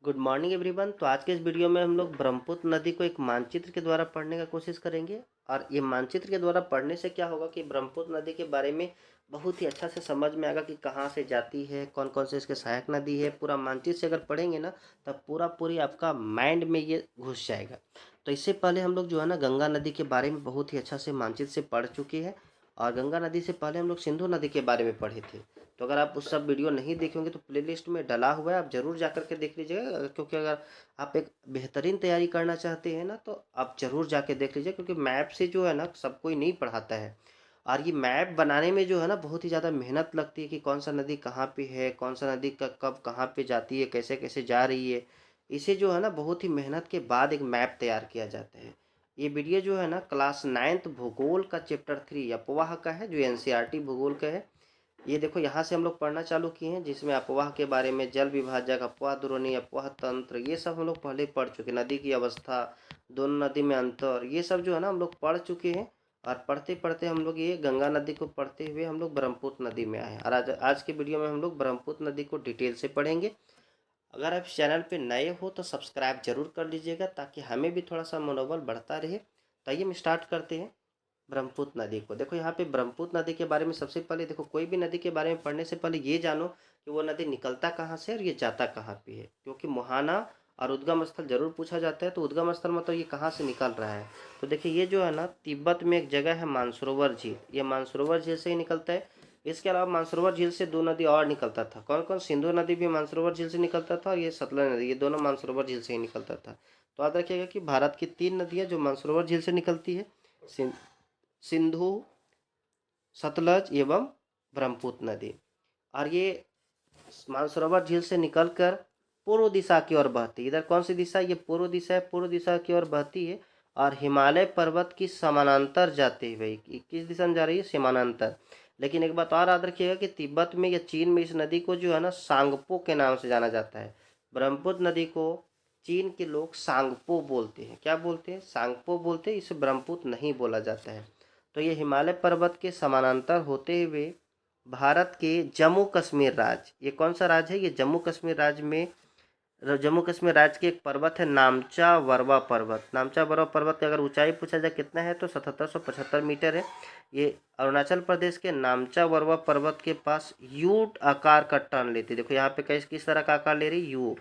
Good morning everyone. तो आज के इस वीडियो में हम लोग ब्रह्मपुत्र नदी को एक मानचित्र के द्वारा पढ़ने का कोशिश करेंगे। और ये मानचित्र के द्वारा पढ़ने से क्या होगा कि ब्रह्मपुत्र नदी के बारे में बहुत ही अच्छा से समझ में आएगा कि कहाँ से जाती है, कौन कौन से इसके सहायक नदी है। पूरा मानचित्र से अगर पढ़ेंगे ना तब पूरी आपका माइंड में ये घुस जाएगा। तो इससे पहले हम लोग जो है ना गंगा नदी के बारे में बहुत ही अच्छा से मानचित्र से पढ़ चुके हैं। और गंगा नदी से पहले हम लोग सिंधु नदी के बारे में पढ़े थे। तो अगर आप उस सब वीडियो नहीं देखे होंगे तो प्लेलिस्ट में डला हुआ है, आप ज़रूर जा कर के देख लीजिएगा। क्योंकि अगर आप एक बेहतरीन तैयारी करना चाहते हैं ना तो आप ज़रूर जाके देख लीजिए, क्योंकि मैप से जो है ना सब कोई नहीं पढ़ाता है। और ये मैप बनाने में जो है ना बहुत ही ज़्यादा मेहनत लगती है कि कौन सा नदी कहाँ पे है, कौन सा नदी का कब कहाँ पे जाती है, कैसे कैसे जा रही है। इसे जो है ना बहुत ही मेहनत के बाद एक मैप तैयार किया जाता है। ये वीडियो जो है ना क्लास 9th भूगोल का चैप्टर 3 अपोवाह का है, जो एनसीईआरटी भूगोल का है। ये देखो यहाँ से हम लोग पढ़ना चालू किए हैं, जिसमें अफवाह के बारे में, जल विभाजक, अफवाह द्रोणी, अफवाह तंत्र, ये सब हम लोग पहले पढ़ चुके। नदी की अवस्था, दोनों नदी में अंतर, ये सब जो है ना हम लोग पढ़ चुके हैं। और पढ़ते पढ़ते हम लोग ये गंगा नदी को पढ़ते हुए हम लोग ब्रह्मपुत्र नदी में आए हैं। और आज के वीडियो में हम लोग ब्रह्मपुत्र नदी को डिटेल से पढ़ेंगे। अगर आप इस चैनल पे नए हो तो सब्सक्राइब जरूर कर लीजिएगा, ताकि हमें भी थोड़ा सा मनोबल बढ़ता रहे। तो आइए हम स्टार्ट करते हैं। ब्रह्मपुत्र नदी को देखो, यहाँ पे ब्रह्मपुत्र नदी के बारे में सबसे पहले देखो, कोई भी नदी के बारे में पढ़ने से पहले ये जानो कि वो नदी निकलता कहाँ से और ये जाता कहाँ पे है। क्योंकि मुहाना और उद्गम स्थल जरूर पूछा जाता है। तो उद्गम स्थल मतलब ये कहाँ से निकल रहा है। तो देखिए ये जो है ना तिब्बत में एक जगह है मानसरोवर झील, ये मानसरोवर झील से ही निकलता है। इसके अलावा मानसरोवर झील से दो नदी और निकलता था। कौन कौन? सिंधु नदी भी मानसरोवर झील से निकलता था और ये सतलज नदी, ये दोनों मानसरोवर झील से ही निकलता था। तो याद रखिएगा कि भारत की 3 नदियाँ जो मानसरोवर झील से निकलती है, सिंधु, सतलज एवं ब्रह्मपुत्र नदी। और ये मानसरोवर झील से निकलकर पूर्व दिशा की ओर बहती है। इधर कौन सी दिशा? ये पूर्व दिशा है, पूर्व दिशा की ओर बहती है। और हिमालय पर्वत की समानांतर जाते हुए, किस दिशा में जा रही है? समानांतर। लेकिन एक बात और याद रखिएगा कि तिब्बत में या चीन में इस नदी को जो है ना सांगपो के नाम से जाना जाता है। ब्रह्मपुत्र नदी को चीन के लोग सांगपो बोलते हैं। क्या बोलते हैं? सांगपो बोलते हैं। इसे ब्रह्मपुत्र नहीं बोला जाता है। तो ये हिमालय पर्वत के समानांतर होते हुए भारत के जम्मू कश्मीर राज्य, ये कौन सा राज्य है? ये जम्मू कश्मीर राज्य में, जम्मू कश्मीर राज्य के एक पर्वत है नामचा वरवा पर्वत। नामचा वरवा पर्वत की अगर ऊंचाई पूछा जाए कितना है तो 7775 मीटर है। ये अरुणाचल प्रदेश के नामचा वरवा पर्वत के पास यू आकार का टर्न लेती है। देखो यहाँ पे किस तरह का आकार ले रही है? यू,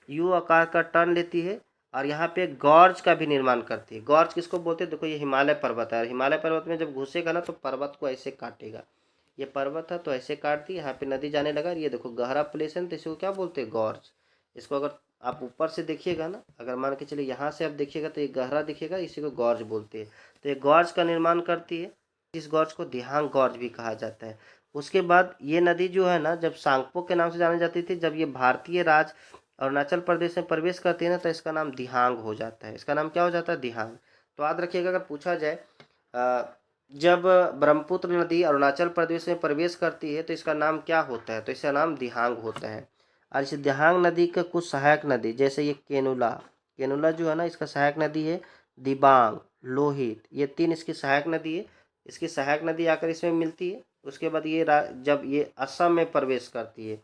यू आकार का टर्न लेती है। और यहाँ पे गॉर्ज का भी निर्माण करती है। गॉर्ज किसको बोलते हैं? देखो ये हिमालय पर्वत है, हिमालय पर्वत में जब घुसेगा ना तो पर्वत को ऐसे काटेगा। ये पर्वत है तो ऐसे काट दी, यहाँ पे नदी जाने लगा। ये देखो गहरा प्लेस है तो इसको क्या बोलते हैं? गॉर्ज। इसको अगर आप ऊपर से देखिएगा ना, अगर मान के चलिए यहाँ से आप देखिएगा तो ये गहरा दिखेगा, इसी को गॉर्ज बोलते हैं। तो ये गॉर्ज का निर्माण करती है। इस गॉर्ज को दिहांग गॉर्ज भी कहा जाता है। उसके बाद ये नदी जो है ना जब सांगपो के नाम से जानी जाती थी, जब ये भारतीय राज्य अरुणाचल प्रदेश में प्रवेश करती है ना तो इसका नाम दिहांग हो जाता है। इसका नाम क्या हो जाता है? दिहांग। तो याद रखिएगा अगर पूछा जाए जब ब्रह्मपुत्र नदी अरुणाचल प्रदेश में प्रवेश करती है तो इसका नाम क्या होता है? तो इसका नाम दिहांग होता है। और इस दिहांग नदी का कुछ सहायक नदी, जैसे ये केनुला, केनुला जो है ना इसका सहायक नदी है दिबांग, लोहित, ये 3 इसकी सहायक नदी है। इसकी सहायक नदी आकर इसमें मिलती है। उसके बाद ये जब ये असम में प्रवेश करती है,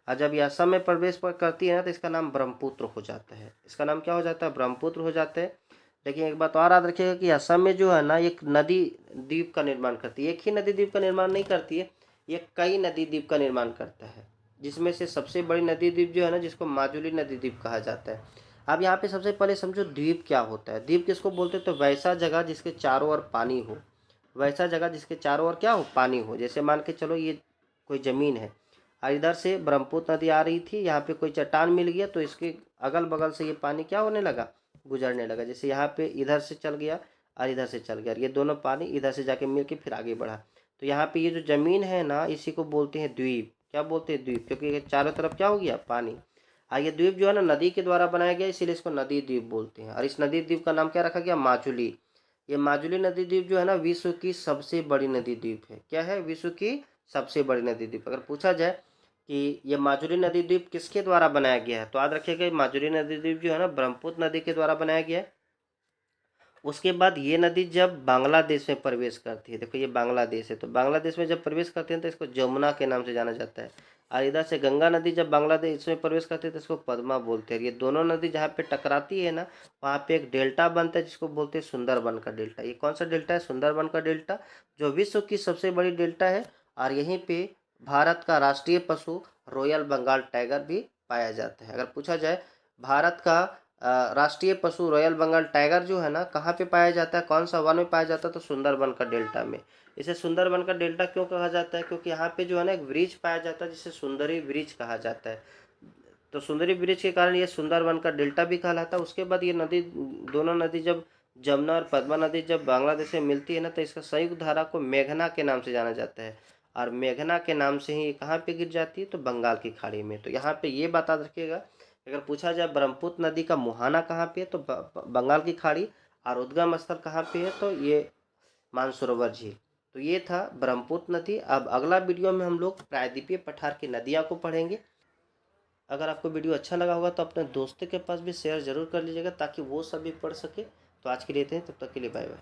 और जब ये असम में प्रवेश करती है ना तो इसका नाम ब्रह्मपुत्र हो जाता है। इसका नाम क्या हो जाता है? ब्रह्मपुत्र हो जाता है। लेकिन एक बात और याद रखिएगा कि असम में जो है ना एक नदी द्वीप का निर्माण करती है। एक ही नदी द्वीप का निर्माण नहीं करती है, ये कई नदी द्वीप का निर्माण करता है। जिसमें से सबसे बड़ी नदी द्वीप जो है ना जिसको माजुली नदी द्वीप कहा जाता है। अब यहाँ पे सबसे पहले समझो द्वीप क्या होता है। द्वीप किसको बोलते हैं? तो वैसा जगह जिसके चारों ओर पानी हो, वैसा जगह जिसके चारों ओर क्या हो? पानी हो। जैसे मान के चलो ये कोई ज़मीन है और इधर से ब्रह्मपुत्र नदी आ रही थी, यहाँ पे कोई चट्टान मिल गया तो इसके अगल बगल से ये पानी क्या होने लगा? गुजरने लगा। जैसे यहाँ पे इधर से चल गया और इधर से चल गया, ये दोनों पानी इधर से जाके मिल के फिर आगे बढ़ा। तो यहाँ पे ये जो जमीन है ना इसी को बोलते हैं द्वीप। क्या बोलते हैं? द्वीप। क्योंकि ये चारों तरफ क्या हो गया? पानी। और ये द्वीप जो है ना नदी के द्वारा बनाया गया, इसीलिए इसको नदी द्वीप बोलते हैं। और इस नदी द्वीप का नाम क्या रखा गया? माजुली। ये माजुली नदी द्वीप जो है ना विश्व की सबसे बड़ी नदी द्वीप है। क्या है? विश्व की सबसे बड़ी नदी द्वीप। अगर पूछा जाए कि ये माजुली नदी द्वीप किसके द्वारा बनाया गया है तो याद रखिएगा माजुली नदी द्वीप जो है ना ब्रह्मपुत्र नदी के द्वारा बनाया गया है। उसके बाद ये नदी जब बांग्लादेश में प्रवेश करती है, देखो ये बांग्लादेश है, तो बांग्लादेश में जब प्रवेश करती है तो इसको जमुना के नाम से जाना जाता है। और इधर से गंगा नदी जब बांग्लादेश में प्रवेश करती है तो इसको पद्मा बोलते हैं। ये दोनों नदी जहाँ पे टकराती है ना, वहाँ पे एक डेल्टा बनता है जिसको बोलते हैं सुंदरबन का डेल्टा। ये कौन सा डेल्टा है? सुंदरबन का डेल्टा, जो विश्व की सबसे बड़ी डेल्टा है। और यहीं पे भारत का राष्ट्रीय पशु रॉयल बंगाल टाइगर भी पाया जाता है। अगर पूछा जाए भारत का राष्ट्रीय पशु रॉयल बंगाल टाइगर जो है ना, कहाँ पे पाया जाता है, कौन सा वन में पाया जाता है? तो सुंदरबन का डेल्टा में। इसे सुंदरबन का डेल्टा क्यों कहा जाता है? क्योंकि यहाँ पे जो है ना एक वृक्ष पाया जाता है जिसे सुंदरी वृक्ष कहा जाता है। तो सुंदरी वृक्ष के कारण ये सुंदरबन का डेल्टा भी कहलाता है। उसके बाद ये नदी, दोनों नदी जब जमुना और पद्मा नदी जब बांग्लादेश में मिलती है ना, तो इसका संयुक्त धारा को मेघना के नाम से जाना जाता है। और मेघना के नाम से ही ये कहाँ पे गिर जाती है? तो बंगाल की खाड़ी में। तो यहाँ पे ये बता रखिएगा, अगर पूछा जाए ब्रह्मपुत्र नदी का मुहाना कहाँ पे है, तो बंगाल की खाड़ी। और उद्गम स्थल कहाँ पे है? तो ये मानसरोवर झील। तो ये था ब्रह्मपुत्र नदी। अब अगला वीडियो में हम लोग प्रायद्वीपीय पठार की नदियाँ को पढ़ेंगे। अगर आपको वीडियो अच्छा लगा होगा तो अपने दोस्तों के पास भी शेयर जरूर कर लीजिएगा ताकि वो सब भी पढ़ सके। तो आज के लिए इतना ही, तब तक के लिए बाय बाय।